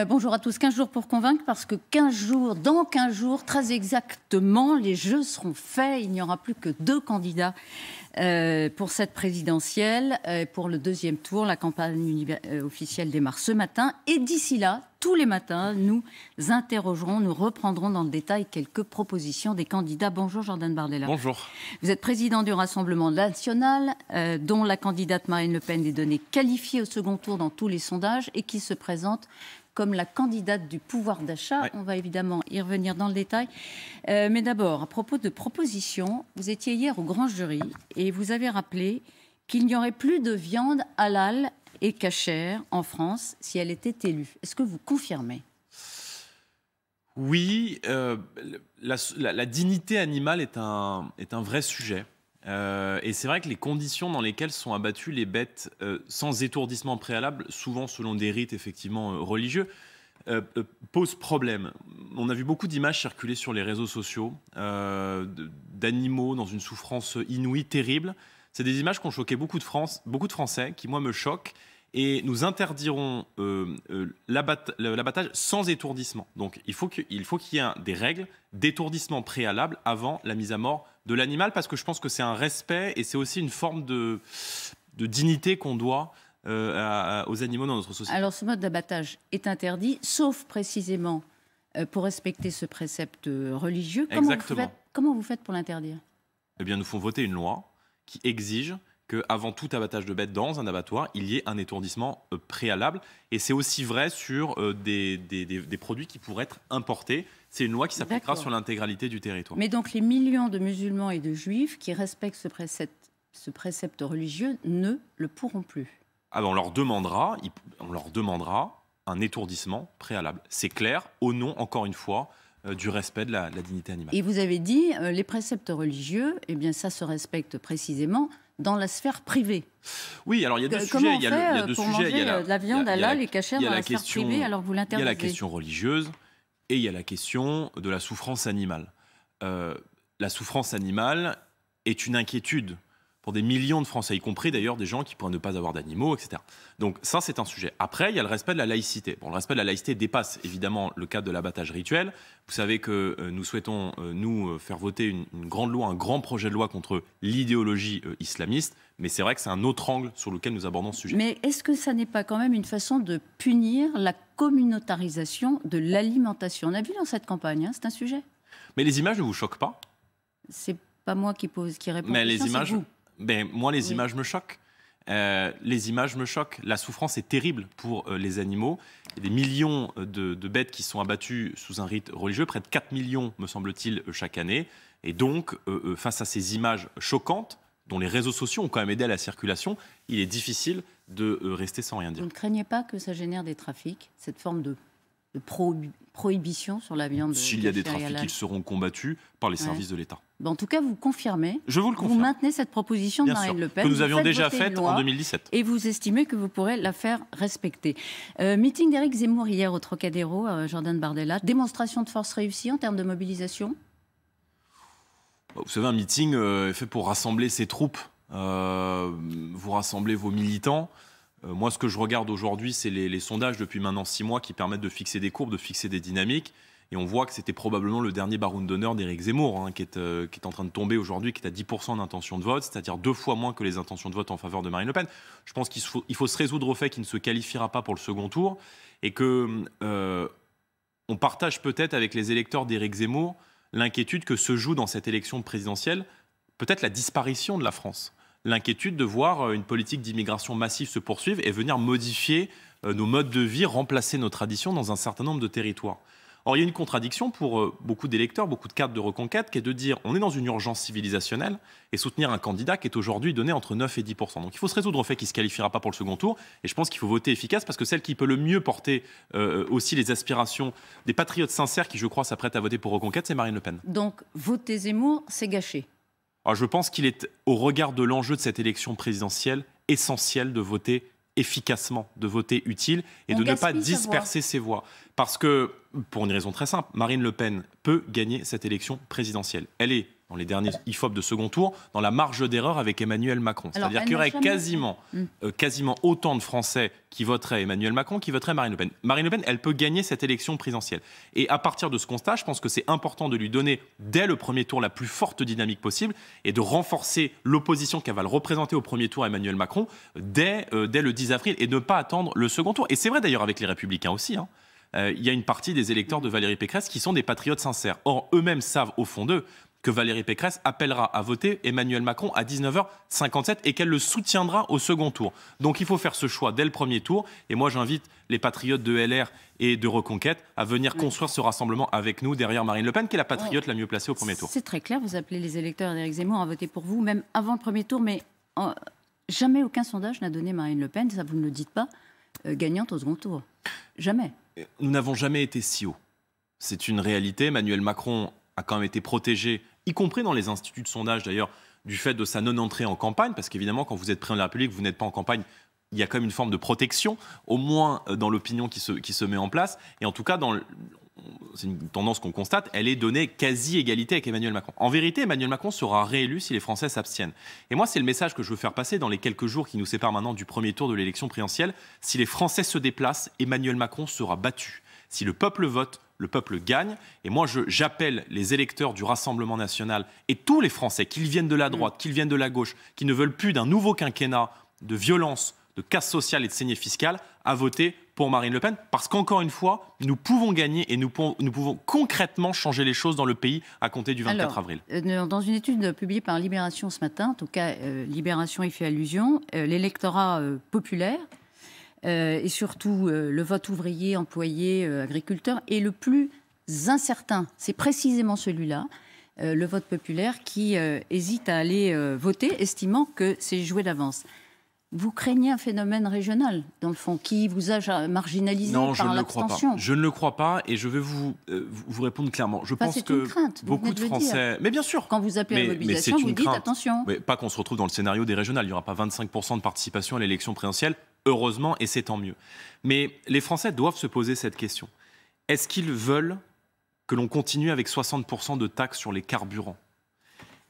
Bonjour à tous. 15 jours pour convaincre, parce que dans 15 jours, très exactement, les jeux seront faits. Il n'y aura plus que 2 candidats pour cette présidentielle. Pour le deuxième tour, la campagne officielle démarre ce matin. Et d'ici là, tous les matins, nous interrogerons, nous reprendrons dans le détail quelques propositions des candidats. Bonjour Jordan Bardella. Bonjour. Vous êtes président du Rassemblement national, dont la candidate Marine Le Pen est donnée qualifiée au second tour dans tous les sondages et qui se présente comme la candidate du pouvoir d'achat. Ouais. On va évidemment y revenir dans le détail. Mais d'abord, à propos de propositions, vous étiez hier au grand jury et vous avez rappelé qu'il n'y aurait plus de viande halal et cachère en France si elle était élue. Est-ce que vous confirmez ? Oui, la dignité animale est un vrai sujet. Et c'est vrai que les conditions dans lesquelles sont abattues les bêtes sans étourdissement préalable, souvent selon des rites effectivement religieux, posent problème. On a vu beaucoup d'images circuler sur les réseaux sociaux d'animaux dans une souffrance inouïe, terrible. C'est des images qui ont choqué beaucoup de Français, qui moi me choquent. Et nous interdirons l'abattage sans étourdissement. Donc il faut qu'il y ait des règles d'étourdissement préalable avant la mise à mort de l'animal, parce que je pense que c'est un respect et c'est aussi une forme de dignité qu'on doit aux animaux dans notre société. Alors ce mode d'abattage est interdit, sauf précisément pour respecter ce précepte religieux. Exactement. Comment vous faites pour l'interdire ? Eh bien, nous font voter une loi qui exige qu'avant tout abattage de bêtes dans un abattoir, il y ait un étourdissement préalable. Et c'est aussi vrai sur des produits qui pourraient être importés. C'est une loi qui s'appliquera sur l'intégralité du territoire. Mais donc les millions de musulmans et de juifs qui respectent ce précepte religieux ne le pourront plus. Ah ben on leur demandera un étourdissement préalable. C'est clair, au nom, encore une fois, du respect de la dignité animale. Et vous avez dit, les préceptes religieux, eh bien ça se respecte précisément dans la sphère privée. Oui, alors il y a deux sujets. Il y a deux sujets. Il y a de la viande halal et cachère dans la sphère privée, alors vous l'interdisez. Il y a la question religieuse et il y a la question de la souffrance animale. La souffrance animale est une inquiétude pour des millions de Français, y compris d'ailleurs des gens qui pourraient ne pas avoir d'animaux, etc. Donc ça, c'est un sujet. Après, il y a le respect de la laïcité. Bon, le respect de la laïcité dépasse évidemment le cadre de l'abattage rituel. Vous savez que nous souhaitons, faire voter une grande loi, un grand projet de loi contre l'idéologie islamiste, mais c'est vrai que c'est un autre angle sur lequel nous abordons ce sujet. Mais est-ce que ça n'est pas quand même une façon de punir la communautarisation de l'alimentation ? On a vu dans cette campagne, c'est un sujet. Mais les images ne vous choquent pas ? C'est pas moi qui réponds. Mais les images... c'est vous. Ben, moi, les images me choquent. Les images me choquent. La souffrance est terrible pour les animaux. Il y a des millions de bêtes qui sont abattues sous un rite religieux, près de 4 millions, me semble-t-il, chaque année. Et donc, face à ces images choquantes, dont les réseaux sociaux ont quand même aidé à la circulation, il est difficile de rester sans rien dire. Vous ne craignez pas que ça génère des trafics, cette forme de prohibition sur la viande? S'il y a des trafics, ils seront combattus par les services de l'État. En tout cas, vous confirmez. Je vous le confirme. Vous maintenez cette proposition de Marine Le Pen. Que nous avions déjà faite en 2017. Et vous estimez que vous pourrez la faire respecter. Meeting d'Éric Zemmour hier au Trocadéro, Jordan Bardella. Démonstration de force réussie en termes de mobilisation? Vous savez, un meeting est fait pour rassembler ses troupes. Vous rassemblez vos militants. Moi, ce que je regarde aujourd'hui, c'est les sondages depuis maintenant 6 mois qui permettent de fixer des courbes, de fixer des dynamiques. Et on voit que c'était probablement le dernier baroud d'honneur d'Éric Zemmour, qui est en train de tomber aujourd'hui, qui est à 10% d'intention de vote, c'est-à-dire 2 fois moins que les intentions de vote en faveur de Marine Le Pen. Je pense qu'il faut se résoudre au fait qu'il ne se qualifiera pas pour le second tour et qu'on partage peut-être avec les électeurs d'Éric Zemmour l'inquiétude que se joue dans cette élection présidentielle, peut-être la disparition de la France. L'inquiétude de voir une politique d'immigration massive se poursuivre et venir modifier nos modes de vie, remplacer nos traditions dans un certain nombre de territoires. Or, il y a une contradiction pour beaucoup d'électeurs, beaucoup de cadres de Reconquête, qui est de dire on est dans une urgence civilisationnelle et soutenir un candidat qui est aujourd'hui donné entre 9 et 10%. Donc il faut se résoudre au fait qu'il ne se qualifiera pas pour le second tour. Et je pense qu'il faut voter efficace parce que celle qui peut le mieux porter aussi les aspirations des patriotes sincères qui, je crois, s'apprêtent à voter pour Reconquête, c'est Marine Le Pen. Donc voter Zemmour, c'est gâché. Alors, je pense qu'il est, au regard de l'enjeu de cette élection présidentielle, essentiel de voter efficacement, de voter utile et de ne pas disperser ses voix. Parce que, pour une raison très simple, Marine Le Pen peut gagner cette élection présidentielle. Elle est dans les derniers IFOP de second tour, dans la marge d'erreur avec Emmanuel Macron. C'est-à-dire qu'il y aurait quasiment autant de Français qui voteraient Emmanuel Macron qui voteraient Marine Le Pen. Marine Le Pen, elle peut gagner cette élection présidentielle. Et à partir de ce constat, je pense que c'est important de lui donner, dès le premier tour, la plus forte dynamique possible et de renforcer l'opposition qu'elle va le représenter au premier tour à Emmanuel Macron dès le 10 avril et ne pas attendre le second tour. Et c'est vrai d'ailleurs avec les Républicains aussi, hein. Il y a une partie des électeurs de Valérie Pécresse qui sont des patriotes sincères. Or, eux-mêmes savent au fond d'eux que Valérie Pécresse appellera à voter Emmanuel Macron à 19h57 et qu'elle le soutiendra au second tour. Donc il faut faire ce choix dès le premier tour. Et moi, j'invite les patriotes de LR et de Reconquête à venir construire ce rassemblement avec nous derrière Marine Le Pen, qui est la patriote la mieux placée au premier tour. C'est très clair, vous appelez les électeurs d'Éric Zemmour à voter pour vous, même avant le premier tour, mais jamais aucun sondage n'a donné Marine Le Pen, ça vous ne le dites pas, gagnante au second tour. Jamais. Nous n'avons jamais été si haut. C'est une réalité. Emmanuel Macron a quand même été protégé, y compris dans les instituts de sondage d'ailleurs, du fait de sa non-entrée en campagne, parce qu'évidemment, quand vous êtes président de la République, vous n'êtes pas en campagne, il y a quand même une forme de protection, au moins dans l'opinion qui se met en place. Et en tout cas, c'est une tendance qu'on constate, elle est donnée quasi-égalité avec Emmanuel Macron. En vérité, Emmanuel Macron sera réélu si les Français s'abstiennent. Et moi, c'est le message que je veux faire passer dans les quelques jours qui nous séparent maintenant du premier tour de l'élection présidentielle. Si les Français se déplacent, Emmanuel Macron sera battu. Si le peuple vote, le peuple gagne. Et moi, j'appelle les électeurs du Rassemblement national et tous les Français, qu'ils viennent de la droite, qu'ils viennent de la gauche, qui ne veulent plus d'un nouveau quinquennat de violence, de casse sociale et de saignée fiscale, à voter pour Marine Le Pen. Parce qu'encore une fois, nous pouvons gagner et nous pouvons concrètement changer les choses dans le pays à compter du 24 avril. Dans une étude publiée par Libération ce matin, en tout cas, Libération y fait allusion, l'électorat populaire et surtout le vote ouvrier, employé, agriculteur est le plus incertain. C'est précisément celui-là, le vote populaire, qui hésite à aller voter, estimant que c'est joué d'avance. Vous craignez un phénomène régional, dans le fond, qui vous a marginalisé par l'abstention? Je ne le crois pas et je vais vous répondre clairement. Je pense que beaucoup de Français... Mais bien sûr. Quand vous appelez à la mobilisation, vous dites attention. Mais pas qu'on se retrouve dans le scénario des régionales. Il n'y aura pas 25% de participation à l'élection présidentielle, heureusement, et c'est tant mieux. Mais les Français doivent se poser cette question. Est-ce qu'ils veulent que l'on continue avec 60% de taxes sur les carburants?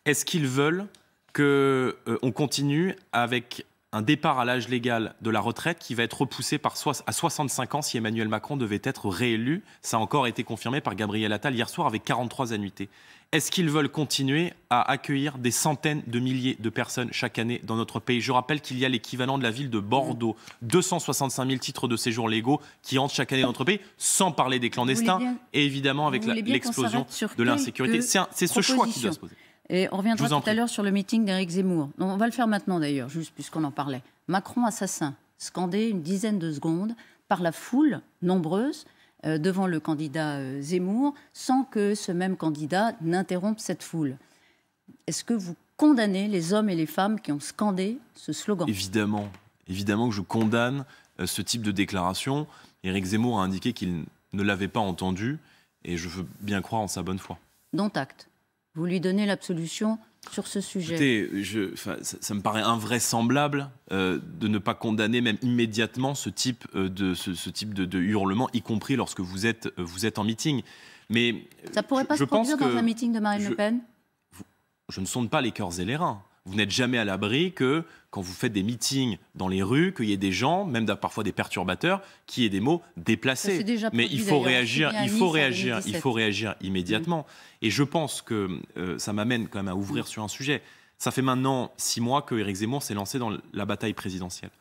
Est-ce qu'ils veulent qu'on continue avec un départ à l'âge légal de la retraite qui va être repoussé à 65 ans si Emmanuel Macron devait être réélu? Ça a encore été confirmé par Gabriel Attal hier soir avec 43 annuités. Est-ce qu'ils veulent continuer à accueillir des centaines de milliers de personnes chaque année dans notre pays? Je rappelle qu'il y a l'équivalent de la ville de Bordeaux, 265 000 titres de séjour légaux qui entrent chaque année dans notre pays, sans parler des clandestins et évidemment avec l'explosion de l'insécurité. C'est ce choix qui doit se poser. Et on reviendra tout à l'heure sur le meeting d'Éric Zemmour. On va le faire maintenant d'ailleurs, juste puisqu'on en parlait. Macron assassin, scandé une dizaine de secondes par la foule nombreuse devant le candidat Zemmour, sans que ce même candidat n'interrompe cette foule. Est-ce que vous condamnez les hommes et les femmes qui ont scandé ce slogan? Évidemment que je condamne ce type de déclaration. Éric Zemmour a indiqué qu'il ne l'avait pas entendu et je veux bien croire en sa bonne foi. Dont acte. Vous lui donnez l'absolution sur ce sujet? Écoutez, ça me paraît invraisemblable de ne pas condamner même immédiatement ce type de hurlement, y compris lorsque vous êtes en meeting. Mais ça ne pourrait pas se produire dans un meeting de Marine Le Pen? Je ne sonde pas les cœurs et les reins. Vous n'êtes jamais à l'abri que, quand vous faites des meetings dans les rues, qu'il y ait des gens, même parfois des perturbateurs, qui aient des mots déplacés. Mais il faut réagir immédiatement. Et je pense que ça m'amène quand même à ouvrir sur un sujet. Ça fait maintenant 6 mois que Éric Zemmour s'est lancé dans la bataille présidentielle.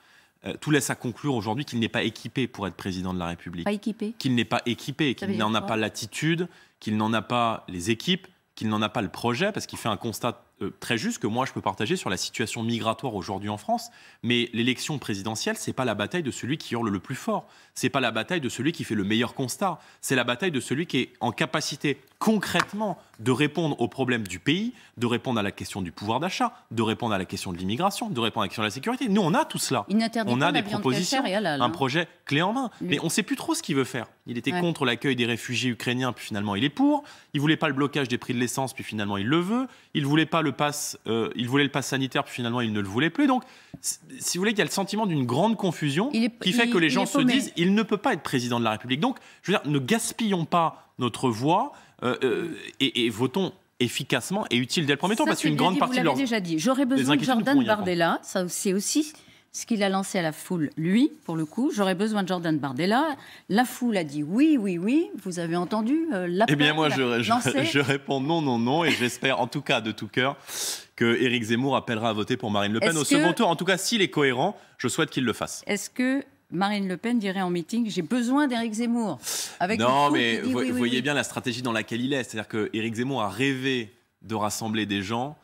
Tout laisse à conclure aujourd'hui qu'il n'est pas équipé pour être président de la République. Pas équipé? Qu'il n'est pas équipé, qu'il n'en a pas l'attitude, qu'il n'en a pas les équipes, qu'il n'en a pas le projet, parce qu'il fait un constat très juste que moi je peux partager sur la situation migratoire aujourd'hui en France. Mais l'élection présidentielle, c'est pas la bataille de celui qui hurle le plus fort. C'est pas la bataille de celui qui fait le meilleur constat. C'est la bataille de celui qui est en capacité concrètement de répondre aux problèmes du pays, de répondre à la question du pouvoir d'achat, de répondre à la question de l'immigration, de répondre à la question de la sécurité. Nous, on a tout cela. On a des propositions, un projet clé en main. Mais on ne sait plus trop ce qu'il veut faire. Il était contre l'accueil des réfugiés ukrainiens, puis finalement il est pour. Il voulait pas le blocage des prix de l'essence, puis finalement il le veut. Il voulait pas le pass sanitaire, puis finalement il ne le voulait plus. Donc, si vous voulez, il y a le sentiment d'une grande confusion qui fait que les gens se disent il ne peut pas être président de la République. Donc, je veux dire, ne gaspillons pas notre voix et votons efficacement et utile dès le premier tour, parce qu'une grande dit, partie de leurs... déjà dit. J'aurais besoin de Jordan Bardella, ça c'est aussi ce qu'il a lancé à la foule, lui, pour le coup. J'aurais besoin de Jordan Bardella. La foule a dit oui, oui, oui. Vous avez entendu l'appel. Eh bien, moi, je réponds non, non, non. Et j'espère, en tout cas, de tout cœur, que Éric Zemmour appellera à voter pour Marine Le Pen au second tour. En tout cas, s'il est cohérent, je souhaite qu'il le fasse. Est-ce que Marine Le Pen dirait en meeting « J'ai besoin d'Éric Zemmour » avec non, mais vous voyez bien la stratégie dans laquelle il est. C'est-à-dire qu'Éric Zemmour a rêvé de rassembler des gens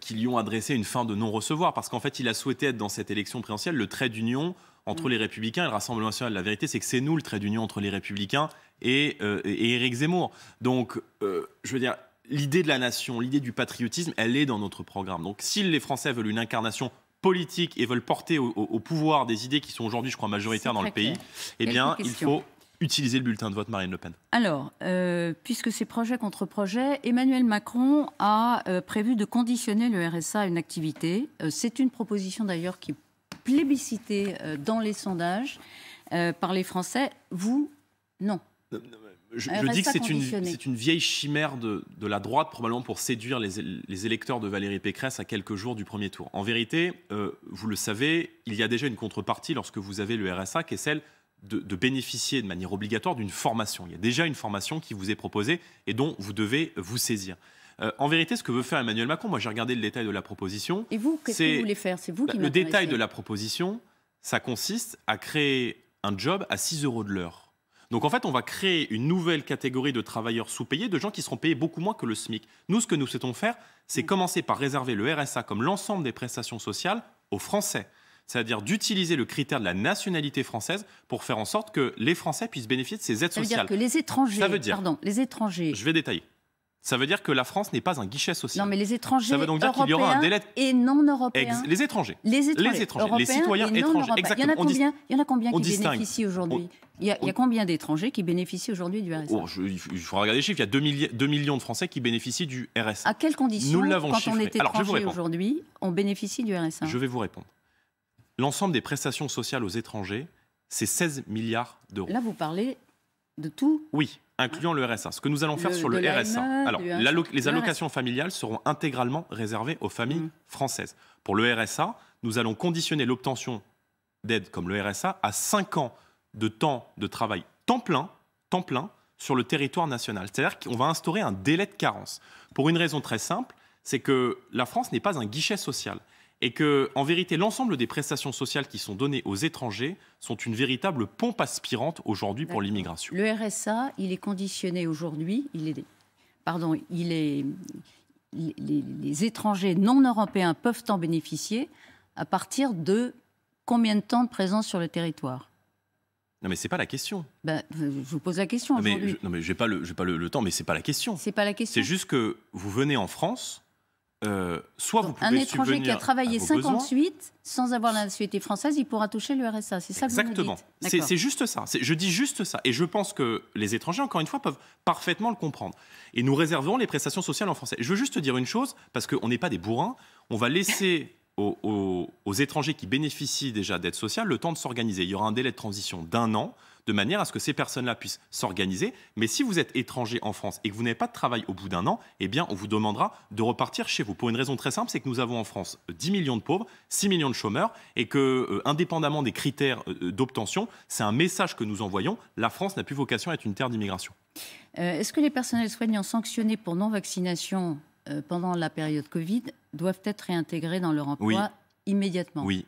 qui lui ont adressé une fin de non-recevoir. Parce qu'en fait, il a souhaité être dans cette élection présidentielle le trait d'union entre les Républicains et le Rassemblement national. La vérité, c'est que c'est nous le trait d'union entre les Républicains et Éric Zemmour. Donc, je veux dire, l'idée de la nation, l'idée du patriotisme, elle est dans notre programme. Donc, si les Français veulent une incarnation politique et veulent porter au pouvoir des idées qui sont aujourd'hui, je crois, majoritaires dans le pays, eh bien, il faut utiliser le bulletin de vote Marine Le Pen. Alors, puisque c'est projet contre projet, Emmanuel Macron a prévu de conditionner le RSA à une activité. C'est une proposition d'ailleurs qui est plébiscitée dans les sondages par les Français. Vous, non. Je dis que c'est une vieille chimère de la droite, probablement pour séduire les électeurs de Valérie Pécresse à quelques jours du premier tour. En vérité, vous le savez, il y a déjà une contrepartie lorsque vous avez le RSA, qui est celle de bénéficier de manière obligatoire d'une formation. Il y a déjà une formation qui vous est proposée et dont vous devez vous saisir. En vérité, ce que veut faire Emmanuel Macron, moi j'ai regardé le détail de la proposition. Et vous, qu'est-ce que vous voulez faire? C'est vous qui le détail de la proposition, ça consiste à créer un job à 6 € de l'heure. Donc en fait, on va créer une nouvelle catégorie de travailleurs sous-payés, de gens qui seront payés beaucoup moins que le SMIC. Nous, ce que nous souhaitons faire, c'est commencer par réserver le RSA comme l'ensemble des prestations sociales aux Français. C'est-à-dire d'utiliser le critère de la nationalité française pour faire en sorte que les Français puissent bénéficier de ces aides sociales. Ça veut dire que les étrangers... Ça veut dire, les étrangers... Je vais détailler. Ça veut dire que la France n'est pas un guichet social. Non, mais les étrangers ça veut donc dire qu'il y aura un délai et non européens. Les étrangers. Les citoyens étrangers. Exactement. Il y en a combien qui bénéficient aujourd'hui? Il y a combien d'étrangers qui bénéficient aujourd'hui du RSA? Il faudra regarder les chiffres. Il y a 2 millions de Français qui bénéficient du RSA. À quelles conditions, nous l'avons quand chiffré. on est étranger aujourd'hui, on bénéficie du RSA? Je vais vous répondre. L'ensemble des prestations sociales aux étrangers, c'est 16 milliards d'euros. Là, vous parlez de tout? Oui, incluant le RSA. Ce que nous allons faire sur le RSA. Alors, les allocations familiales seront intégralement réservées aux familles françaises. Pour le RSA, nous allons conditionner l'obtention d'aides comme le RSA à 5 ans de temps de travail temps plein sur le territoire national. C'est-à-dire qu'on va instaurer un délai de carence. Pour une raison très simple, c'est que la France n'est pas un guichet social. Et que, en vérité, l'ensemble des prestations sociales qui sont données aux étrangers sont une véritable pompe aspirante aujourd'hui pour l'immigration. Le RSA, il est conditionné aujourd'hui, les étrangers non européens peuvent en bénéficier à partir de combien de temps de présence sur le territoire? Non, mais c'est pas la question. Je vous pose la question aujourd'hui. Non, mais j'ai pas le temps, mais c'est pas la question. C'est pas la question. C'est juste que vous venez en France. Soit vous pouvez un étranger qui a travaillé 58 besoins. Sans avoir la nationalité française, il pourra toucher le RSA. C'est ça que vous nous dites. Exactement. C'est juste ça. Je dis juste ça. Et je pense que les étrangers, encore une fois, peuvent parfaitement le comprendre. Et nous réserverons les prestations sociales en français. Je veux juste dire une chose, parce qu'on n'est pas des bourrins. On va laisser aux étrangers qui bénéficient déjà d'aides sociales le temps de s'organiser. Il y aura un délai de transition d'1 an, de manière à ce que ces personnes-là puissent s'organiser. Mais si vous êtes étranger en France et que vous n'avez pas de travail au bout d'1 an, eh bien, on vous demandera de repartir chez vous. Pour une raison très simple, c'est que nous avons en France 10 millions de pauvres, 6 millions de chômeurs, et que, indépendamment des critères d'obtention, c'est un message que nous envoyons. La France n'a plus vocation à être une terre d'immigration. Est-ce que les personnels soignants sanctionnés pour non-vaccination pendant la période Covid doivent être réintégrés dans leur emploi immédiatement? Oui.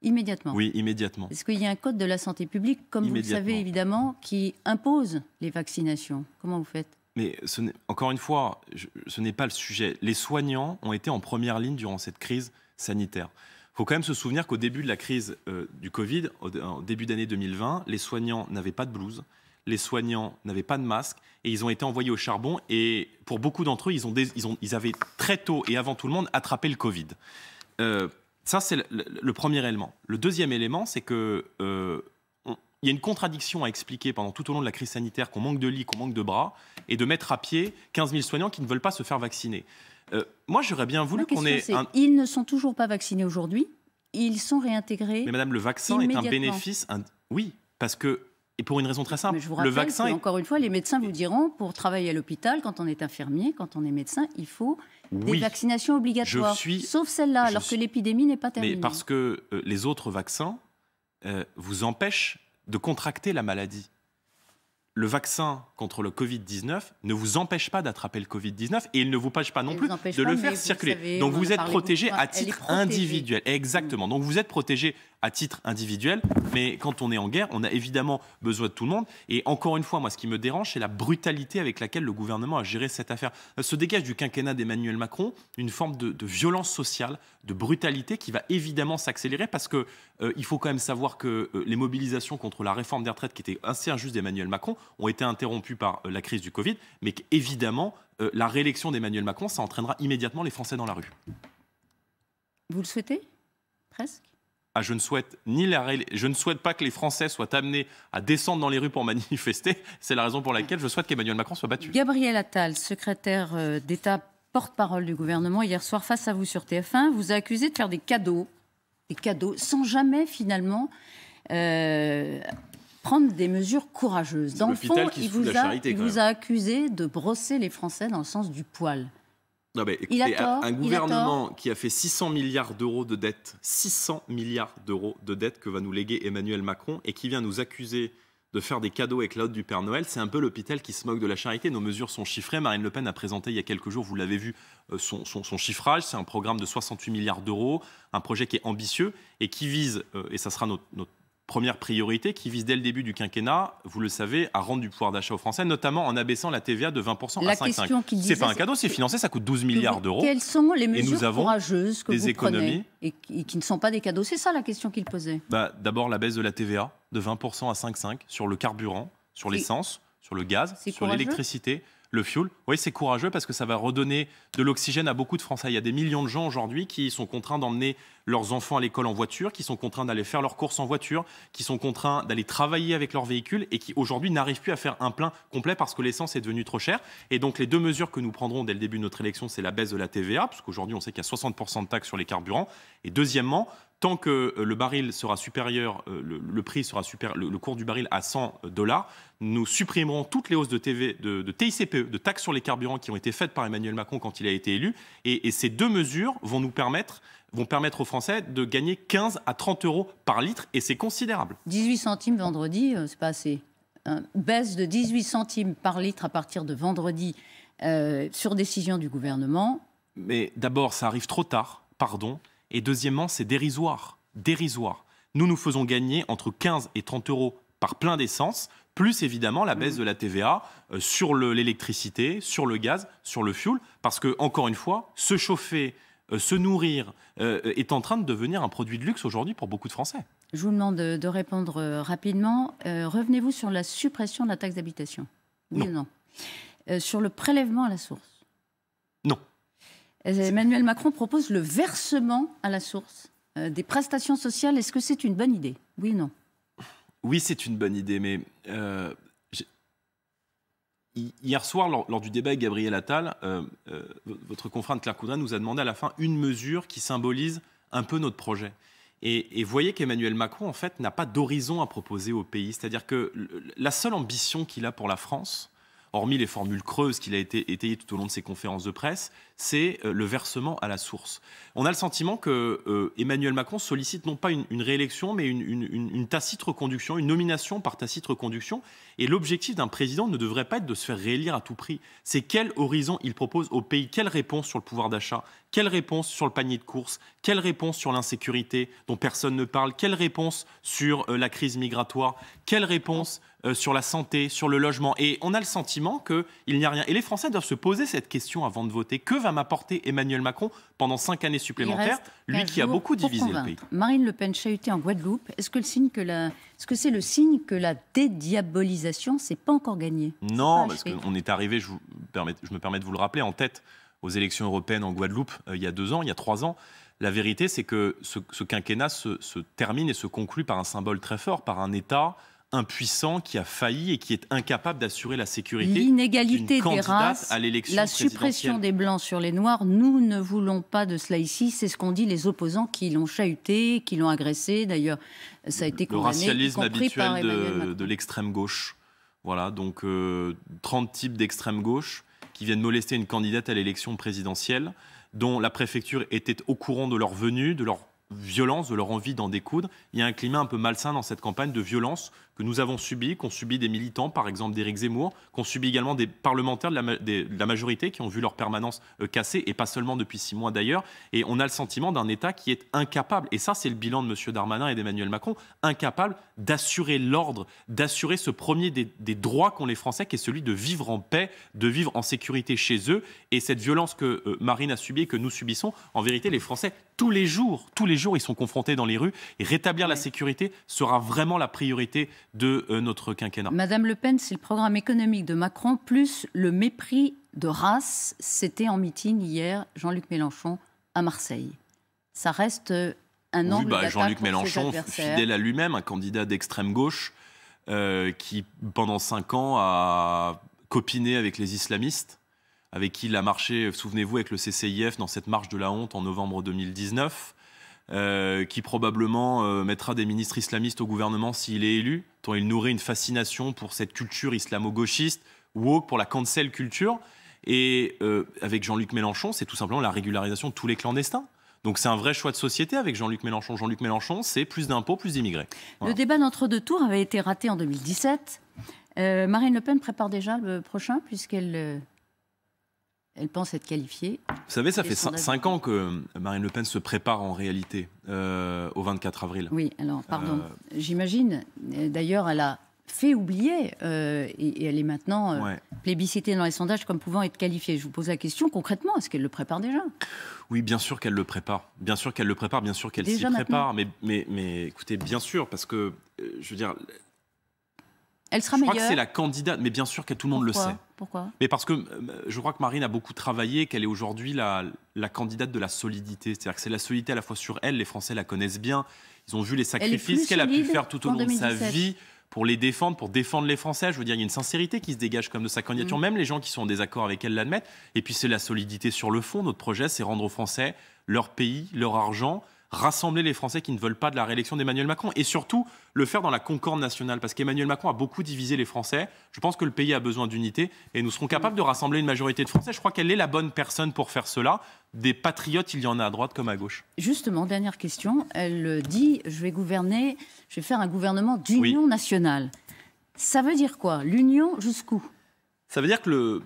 Immédiatement? Oui, immédiatement. Est-ce qu'il y a un code de la santé publique, comme vous le savez évidemment, qui impose les vaccinations? Comment vous faites? Mais encore une fois, ce n'est pas le sujet. Les soignants ont été en première ligne durant cette crise sanitaire. Il faut quand même se souvenir qu'au début de la crise du Covid, au début d'année 2020, les soignants n'avaient pas de blouse, les soignants n'avaient pas de masque et ils ont été envoyés au charbon. Et pour beaucoup d'entre eux, ils avaient très tôt et avant tout le monde attrapé le Covid. Ça, c'est le premier élément. Le deuxième élément, c'est qu'il y a une contradiction à expliquer pendant tout au long de la crise sanitaire qu'on manque de lits, qu'on manque de bras, et de mettre à pied 15 000 soignants qui ne veulent pas se faire vacciner. Moi, j'aurais bien voulu qu'on ait... Ils ne sont toujours pas vaccinés aujourd'hui, ils sont réintégrés. Mais madame, le vaccin est un bénéfice... Oui, parce que Et pour une raison très simple, mais je vous rappelle le vaccin que, encore une fois, les médecins vous diront, pour travailler à l'hôpital, quand on est infirmier, quand on est médecin, il faut des vaccinations obligatoires, sauf celle-là, alors que l'épidémie n'est pas terminée. Mais parce que les autres vaccins vous empêchent de contracter la maladie. Le vaccin contre le Covid-19 ne vous empêche pas d'attraper le Covid-19 et il ne vous empêche pas non plus de le faire circuler. Donc vous êtes protégé à titre individuel. Exactement. Donc vous êtes protégé à titre individuel, mais quand on est en guerre, on a évidemment besoin de tout le monde. Et encore une fois, moi, ce qui me dérange, c'est la brutalité avec laquelle le gouvernement a géré cette affaire. Se dégage du quinquennat d'Emmanuel Macron une forme de violence sociale, de brutalité qui va évidemment s'accélérer parce que il faut quand même savoir que les mobilisations contre la réforme des retraites qui était assez injuste d'Emmanuel Macron ont été interrompues par la crise du Covid, mais qu'évidemment, la réélection d'Emmanuel Macron, ça entraînera immédiatement les Français dans la rue. Vous le souhaitez ? Presque ? Ah, je ne souhaite pas que les Français soient amenés à descendre dans les rues pour manifester. C'est la raison pour laquelle je souhaite qu'Emmanuel Macron soit battu. Gabriel Attal, secrétaire d'État, porte-parole du gouvernement, hier soir face à vous sur TF1, vous a accusé de faire des cadeaux sans jamais finalement prendre des mesures courageuses. Dans le fond, il vous a accusé de brosser les Français dans le sens du poil. Non mais écoutez, un gouvernement qui a fait 600 milliards d'euros de dettes, 600 milliards d'euros de dettes que va nous léguer Emmanuel Macron et qui vient nous accuser de faire des cadeaux avec la hotte du Père Noël, c'est un peu l'hôpital qui se moque de la charité. Nos mesures sont chiffrées. Marine Le Pen a présenté il y a quelques jours, vous l'avez vu, son chiffrage. C'est un programme de 68 milliards d'euros, un projet qui est ambitieux et qui vise, et ça sera notre première priorité, qui vise dès le début du quinquennat, vous le savez, à rendre du pouvoir d'achat aux Français, notamment en abaissant la TVA de 20% à 5,5%. C'est pas un cadeau, c'est financé, ça coûte 12 milliards d'euros. Quelles sont les mesures courageuses que vous prenez et qui ne sont pas des cadeaux? C'est ça la question qu'il posait. D'abord la baisse de la TVA de 20% à 5,5% sur le carburant, sur l'essence, sur le gaz, sur l'électricité. Le fuel, oui, c'est courageux parce que ça va redonner de l'oxygène à beaucoup de Français. Il y a des millions de gens aujourd'hui qui sont contraints d'emmener leurs enfants à l'école en voiture, qui sont contraints d'aller faire leurs courses en voiture, qui sont contraints d'aller travailler avec leur véhicule et qui aujourd'hui n'arrivent plus à faire un plein complet parce que l'essence est devenue trop chère. Et donc les deux mesures que nous prendrons dès le début de notre élection, c'est la baisse de la TVA, parce qu'aujourd'hui on sait qu'il y a 60% de taxes sur les carburants. Et deuxièmement, tant que le baril sera supérieur, le prix sera supérieur, le cours du baril à $100, nous supprimerons toutes les hausses de TICPE, de taxes sur les carburants qui ont été faites par Emmanuel Macron quand il a été élu. Et ces deux mesures vont permettre aux Français de gagner 15 à 30 euros par litre, et c'est considérable. 18 centimes vendredi, c'est pas assez. Baisse de 18 centimes par litre à partir de vendredi sur décision du gouvernement. Mais d'abord, ça arrive trop tard, pardon. Et deuxièmement, c'est dérisoire. Dérisoire. Nous faisons gagner entre 15 et 30 euros par plein d'essence, plus évidemment la baisse de la TVA sur l'électricité, sur le gaz, sur le fioul. Parce que, encore une fois, se chauffer, se nourrir est en train de devenir un produit de luxe aujourd'hui pour beaucoup de Français. Je vous demande de répondre rapidement. Revenez-vous sur la suppression de la taxe d'habitation? Oui ou non? Sur le prélèvement à la source? Non. Emmanuel Macron propose le versement à la source des prestations sociales. Est-ce que c'est une bonne idée? Oui ou non? Oui, c'est une bonne idée, mais hier soir, lors du débat avec Gabriel Attal, votre confrère Claire Coudray nous a demandé à la fin une mesure qui symbolise un peu notre projet. Et vous voyez qu'Emmanuel Macron, en fait, n'a pas d'horizon à proposer au pays. C'est-à-dire que la seule ambition qu'il a pour la France, hormis les formules creuses qu'il a étayées tout au long de ses conférences de presse, c'est le versement à la source. On a le sentiment que Emmanuel Macron sollicite non pas une réélection, mais une tacite reconduction, une nomination par tacite reconduction. Et l'objectif d'un président ne devrait pas être de se faire réélire à tout prix. C'est quel horizon il propose au pays, quelle réponse sur le pouvoir d'achat, quelle réponse sur le panier de courses, quelle réponse sur l'insécurité dont personne ne parle, quelle réponse sur la crise migratoire, quelle réponse sur la santé, sur le logement. Et on a le sentiment qu'il n'y a rien. Et les Français doivent se poser cette question avant de voter. Que va m'apporter Emmanuel Macron pendant 5 années supplémentaires, lui qui a beaucoup divisé le pays? Marine Le Pen chahutée en Guadeloupe, est-ce que c'est le signe que la dédiabolisation, c'est pas encore gagné? Non, parce qu'on est arrivé, je me permets de vous le rappeler, en tête aux élections européennes en Guadeloupe il y a 2 ans, il y a 3 ans. La vérité, c'est que ce quinquennat se termine et se conclut par un symbole très fort, par un État impuissant, qui a failli et qui est incapable d'assurer la sécurité. L'inégalité des races, à l'élection la suppression des Blancs sur les Noirs, nous ne voulons pas de cela ici. C'est ce qu'ont dit les opposants qui l'ont chahuté, qui l'ont agressé. D'ailleurs, ça a été condamné. Le racialisme habituel de l'extrême gauche. Voilà, donc 30 types d'extrême gauche qui viennent molester une candidate à l'élection présidentielle, dont la préfecture était au courant de leur venue, de leur violence, de leur envie d'en découdre. Il y a un climat un peu malsain dans cette campagne de violence que nous avons subi, qu'ont subi des militants, par exemple d'Éric Zemmour, qu'ont subi également des parlementaires de la majorité qui ont vu leur permanence cassée, et pas seulement depuis 6 mois d'ailleurs. Et on a le sentiment d'un État qui est incapable, et ça c'est le bilan de M. Darmanin et d'Emmanuel Macron, incapable d'assurer l'ordre, d'assurer ce premier des droits qu'ont les Français, qui est celui de vivre en paix, de vivre en sécurité chez eux. Et cette violence que Marine a subie et que nous subissons, en vérité, les Français, tous les jours, ils sont confrontés dans les rues. Et rétablir la sécurité sera vraiment la priorité de notre quinquennat. Madame Le Pen, c'est le programme économique de Macron, plus le mépris de race. C'était en meeting hier, Jean-Luc Mélenchon, à Marseille. Ça reste un angle d'attaque Jean-Luc pour ses Mélenchon, adversaires. fidèle à lui-même, un candidat d'extrême gauche, qui, pendant 5 ans, a copiné avec les islamistes, avec qui il a marché, souvenez-vous, avec le CCIF dans cette marche de la honte en novembre 2019, qui probablement mettra des ministres islamistes au gouvernement s'il est élu, tant il nourrit une fascination pour cette culture islamo-gauchiste, woke, pour la cancel culture. Et avec Jean-Luc Mélenchon, c'est tout simplement la régularisation de tous les clandestins. Donc c'est un vrai choix de société avec Jean-Luc Mélenchon. Jean-Luc Mélenchon, c'est plus d'impôts, plus d'immigrés. Voilà. Le débat d'entre-deux tours avait été raté en 2017. Marine Le Pen prépare déjà le prochain, puisqu'elle elle pense être qualifiée. Vous savez, ça fait 5 ans que Marine Le Pen se prépare en réalité au 24 avril. Oui, alors, pardon. J'imagine, d'ailleurs, elle a fait oublier et elle est maintenant plébiscitée dans les sondages comme pouvant être qualifiée. Je vous pose la question concrètement, est-ce qu'elle le prépare déjà ? Oui, bien sûr qu'elle le prépare. Bien sûr qu'elle le prépare, bien sûr qu'elle s'y prépare. Mais écoutez, bien sûr, parce que, je veux dire... Elle sera meilleure. Je crois que c'est la candidate, mais bien sûr que tout le monde le sait. Pourquoi ? Mais parce que je crois que Marine a beaucoup travaillé, qu'elle est aujourd'hui la candidate de la solidité. C'est-à-dire que c'est la solidité à la fois sur elle, les Français la connaissent bien, ils ont vu les sacrifices qu'elle a pu faire tout au long de sa vie pour les défendre, pour défendre les Français. Je veux dire, il y a une sincérité qui se dégage comme de sa candidature. Même les gens qui sont en désaccord avec elle l'admettent. Et puis c'est la solidité sur le fond. Notre projet, c'est rendre aux Français leur pays, leur argent, rassembler les Français qui ne veulent pas de la réélection d'Emmanuel Macron, et surtout le faire dans la concorde nationale, parce qu'Emmanuel Macron a beaucoup divisé les Français. Je pense que le pays a besoin d'unité, et nous serons capables de rassembler une majorité de Français. Je crois qu'elle est la bonne personne pour faire cela. Des patriotes, il y en a à droite comme à gauche. Justement, dernière question, elle dit « je vais gouverner, je vais faire un gouvernement d'union nationale ». Ça veut dire quoi? L'union jusqu'où? Ça veut dire que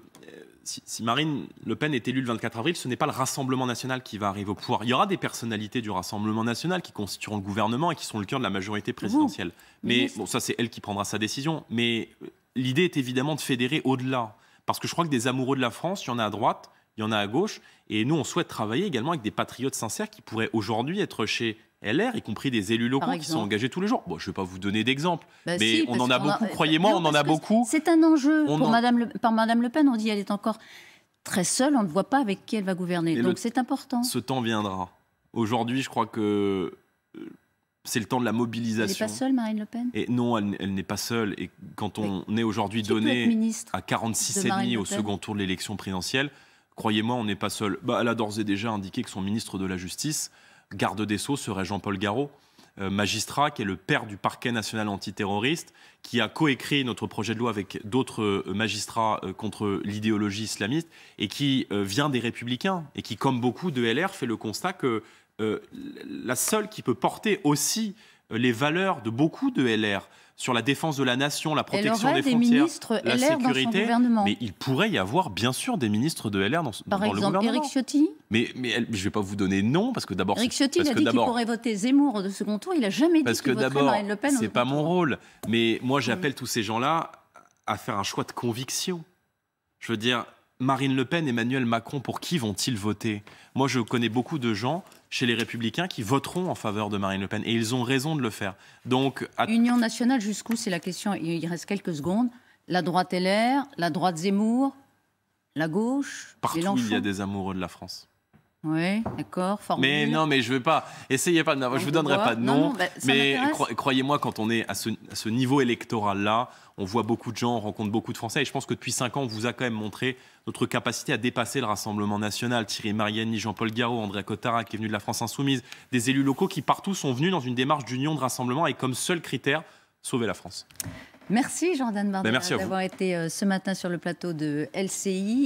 si Marine Le Pen est élue le 24 avril, ce n'est pas le Rassemblement national qui va arriver au pouvoir. Il y aura des personnalités du Rassemblement national qui constitueront le gouvernement et qui sont le cœur de la majorité présidentielle. Mais bon, ça, c'est elle qui prendra sa décision. Mais l'idée est évidemment de fédérer au-delà. Parce que je crois que des amoureux de la France, il y en a à droite, il y en a à gauche. Et nous, on souhaite travailler également avec des patriotes sincères qui pourraient aujourd'hui être chez LR, y compris des élus locaux qui sont engagés tous les jours. Bon, je ne vais pas vous donner d'exemple, mais si, on en a beaucoup, croyez-moi, on en a beaucoup. C'est un enjeu par Madame Le Pen. On dit qu'elle est encore très seule, on ne voit pas avec qui elle va gouverner. Donc c'est important. Ce temps viendra. Aujourd'hui, je crois que c'est le temps de la mobilisation. Elle n'est pas seule, Marine Le Pen? Et non, elle n'est pas seule. Et quand on est aujourd'hui donné à 46,5 au second tour de l'élection présidentielle, croyez-moi, on n'est pas seul. Elle a d'ores et déjà indiqué que son ministre de la Justice, garde des Sceaux, serait Jean-Paul Garot, magistrat qui est le père du parquet national antiterroriste, qui a coécrit notre projet de loi avec d'autres magistrats contre l'idéologie islamiste et qui vient des Républicains et qui, comme beaucoup de LR, fait le constat que la seule qui peut porter aussi les valeurs de beaucoup de LR sur la défense de la nation, la protection des frontières, la sécurité. Mais il pourrait y avoir bien sûr des ministres de LR dans le gouvernement. Par exemple, Éric Ciotti. Mais je ne vais pas vous donner non, parce que d'abord... Éric Ciotti, il a dit qu'il pourrait voter Zemmour de second tour. Il n'a jamais dit qu'il voterait Marine Le Pen. Parce que d'abord, ce n'est pas mon rôle. Mais moi, j'appelle tous ces gens-là à faire un choix de conviction. Je veux dire, Marine Le Pen, Emmanuel Macron, pour qui vont-ils voter? Moi, je connais beaucoup de gens chez les Républicains qui voteront en faveur de Marine Le Pen. Et ils ont raison de le faire. Donc, Union nationale, jusqu'où? C'est la question. Il reste quelques secondes. La droite LR, la droite Zemmour, la gauche, partout il y a des amoureux de la France. Oui, d'accord. Mais non, mais je ne vais pas. Essayez pas. Je vous donnerai pas de nom. Mais croyez-moi, quand on est à ce niveau électoral-là, on voit beaucoup de gens, on rencontre beaucoup de Français. Et je pense que depuis 5 ans, on vous a quand même montré notre capacité à dépasser le Rassemblement national. Thierry Mariani, Jean-Paul Garot, André Cotara, qui est venu de la France Insoumise, des élus locaux qui partout sont venus dans une démarche d'union, de rassemblement, avec comme seul critère sauver la France. Merci Jordan Bardella Merci d'avoir été ce matin sur le plateau de LCI.